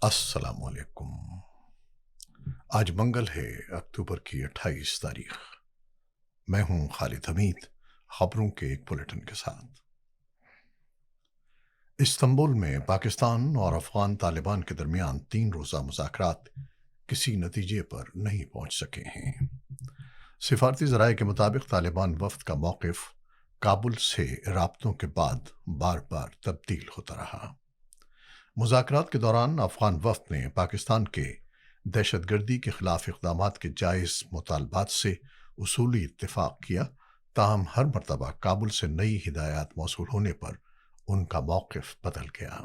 السلام علیکم۔ آج منگل ہے، اکتوبر کی 28 تاریخ۔ میں ہوں خالد حمید، خبروں کے ایک بلیٹن کے ساتھ۔ استنبول میں پاکستان اور افغان طالبان کے درمیان 3 روزہ مذاکرات کسی نتیجے پر نہیں پہنچ سکے ہیں۔ سفارتی ذرائع کے مطابق طالبان وفد کا موقف کابل سے رابطوں کے بعد بار بار تبدیل ہوتا رہا۔ مذاکرات کے دوران افغان وفد نے پاکستان کے دہشت گردی کے خلاف اقدامات کے جائز مطالبات سے اصولی اتفاق کیا، تاہم ہر مرتبہ کابل سے نئی ہدایات موصول ہونے پر ان کا موقف بدل گیا۔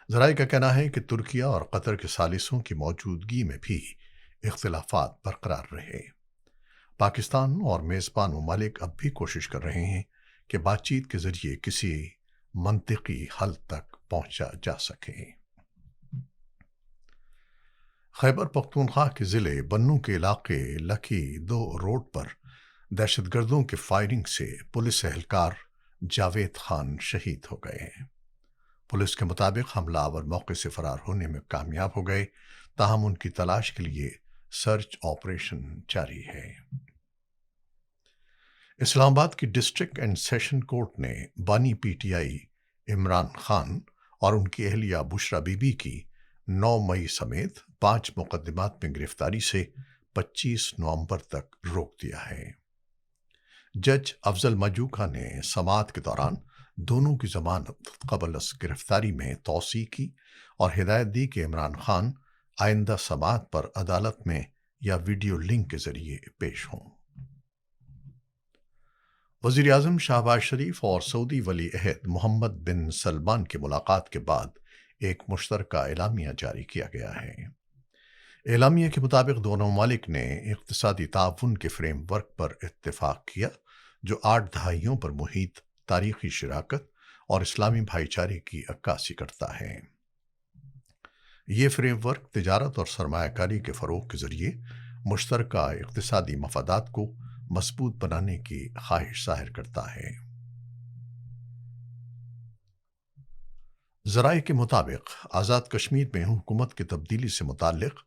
ذرائع کا کہنا ہے کہ ترکیہ اور قطر کے ثالثوں کی موجودگی میں بھی اختلافات برقرار رہے۔ پاکستان اور میزبان ممالک اب بھی کوشش کر رہے ہیں کہ بات چیت کے ذریعے کسی منطقی حل تک پہنچا جا سکے۔ خیبر پختونخوا کے ضلع بنوں کے علاقے لکھی 2 روڈ پر دہشت گردوں کی فائرنگ سے پولیس اہلکار جاوید خان شہید ہو گئے۔ پولیس کے مطابق حملہ آور موقع سے فرار ہونے میں کامیاب ہو گئے، تاہم ان کی تلاش کے لیے سرچ آپریشن جاری ہے۔ اسلام آباد کی ڈسٹرکٹ اینڈ سیشن کورٹ نے بانی P T I Imran Khan اور ان کی اہلیہ بشرا بی بی کی 9 مئی سمیت 5 مقدمات میں گرفتاری سے 25 نومبر تک روک دیا ہے۔ جج افضل مجوکا نے سماعت کے دوران دونوں کی ضمانت قبل از گرفتاری میں توسیع کی اور ہدایت دی کہ عمران خان آئندہ سماعت پر عدالت میں یا ویڈیو لنک کے ذریعے پیش ہوں۔ وزیر اعظم شہباز شریف اور سعودی ولی عہد محمد بن سلمان کی ملاقات کے بعد ایک مشترکہ اعلامیہ جاری کیا گیا ہے۔ اعلامیہ کے مطابق دونوں ممالک نے اقتصادی تعاون کے فریم ورک پر اتفاق کیا جو 8 دہائیوں پر محیط تاریخی شراکت اور اسلامی بھائی چارے کی عکاسی کرتا ہے۔ یہ فریم ورک تجارت اور سرمایہ کاری کے فروغ کے ذریعے مشترکہ اقتصادی مفادات کو مضبوط بنانے کی خواہش ظاہر کرتا ہے۔ ذرائع کے مطابق آزاد کشمیر میں حکومت کی تبدیلی سے متعلق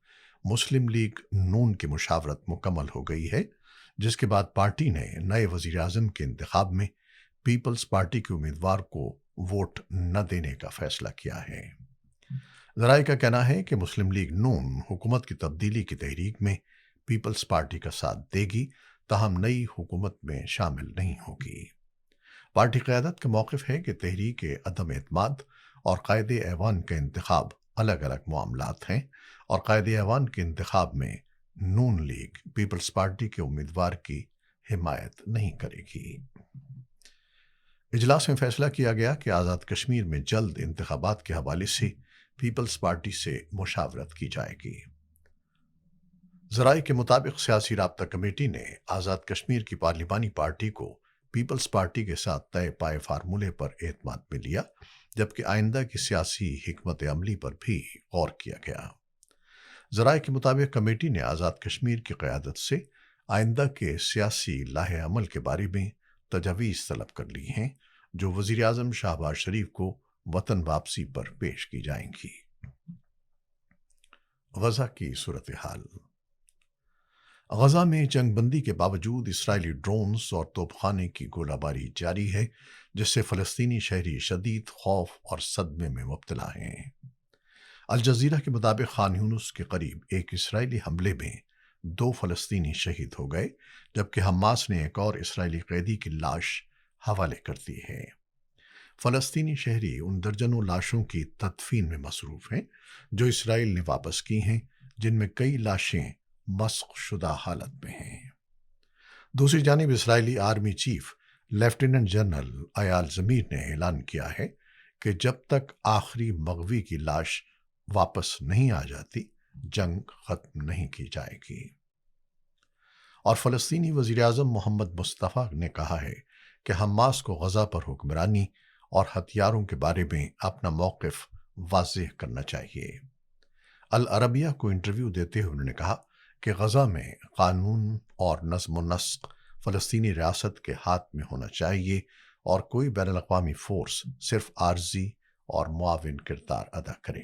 مسلم لیگ نون کی مشاورت مکمل ہو گئی ہے، جس کے بعد پارٹی نے نئے وزیر اعظم کے انتخاب میں پیپلز پارٹی کے امیدوار کو ووٹ نہ دینے کا فیصلہ کیا ہے۔ ذرائع کا کہنا ہے کہ مسلم لیگ نون حکومت کی تبدیلی کی تحریک میں پیپلز پارٹی کا ساتھ دے گی، تاہم نئی حکومت میں شامل نہیں ہوگی۔ پارٹی قیادت کا موقف ہے کہ تحریک عدم اعتماد اور قائد ایوان کا انتخاب الگ الگ معاملات ہیں اور قائد ایوان کے انتخاب میں نون لیگ پیپلز پارٹی کے امیدوار کی حمایت نہیں کرے گی۔ اجلاس میں فیصلہ کیا گیا کہ آزاد کشمیر میں جلد انتخابات کے حوالے سے پیپلز پارٹی سے مشاورت کی جائے گی۔ ذرائع کے مطابق سیاسی رابطہ کمیٹی نے آزاد کشمیر کی پارلیمانی پارٹی کو پیپلز پارٹی کے ساتھ طے پائے فارمولے پر اعتماد میں لیا، جبکہ آئندہ کی سیاسی حکمت عملی پر بھی غور کیا گیا۔ ذرائع کے مطابق کمیٹی نے آزاد کشمیر کی قیادت سے آئندہ کے سیاسی لائحہ عمل کے بارے میں تجاویز طلب کر لی ہیں، جو وزیر اعظم شہباز شریف کو وطن واپسی پر پیش کی جائیں گی۔ غزہ کی صورتحال۔ غزہ میں جنگ بندی کے باوجود اسرائیلی ڈرونز اور توپ خانے کی گولہ باری جاری ہے، جس سے فلسطینی شہری شدید خوف اور صدمے میں مبتلا ہیں۔ الجزیرہ کے مطابق خان یونس کے قریب ایک اسرائیلی حملے میں 2 فلسطینی شہید ہو گئے، جبکہ حماس نے ایک اور اسرائیلی قیدی کی لاش حوالے کر دی ہے۔ فلسطینی شہری ان درجنوں لاشوں کی تدفین میں مصروف ہیں جو اسرائیل نے واپس کی ہیں، جن میں کئی لاشیں مسخ شدہ حالت میں ہیں۔ دوسری جانب اسرائیلی آرمی چیف لیفٹیننٹ جنرل ایال زمیر نے اعلان کیا ہے کہ جب تک آخری مغوی کی لاش واپس نہیں آ جاتی، جنگ ختم نہیں کی جائے گی۔ اور فلسطینی وزیر اعظم محمد مصطفیٰ نے کہا ہے کہ حماس کو غزہ پر حکمرانی اور ہتھیاروں کے بارے میں اپنا موقف واضح کرنا چاہیے۔ العربیہ کو انٹرویو دیتے ہوئے انہوں نے کہا کہ غزہ میں قانون اور نظم و نسق فلسطینی ریاست کے ہاتھ میں ہونا چاہیے اور کوئی بین الاقوامی فورس صرف عارضی اور معاون کردار ادا کرے۔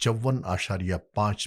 54.5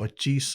25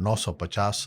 950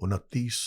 29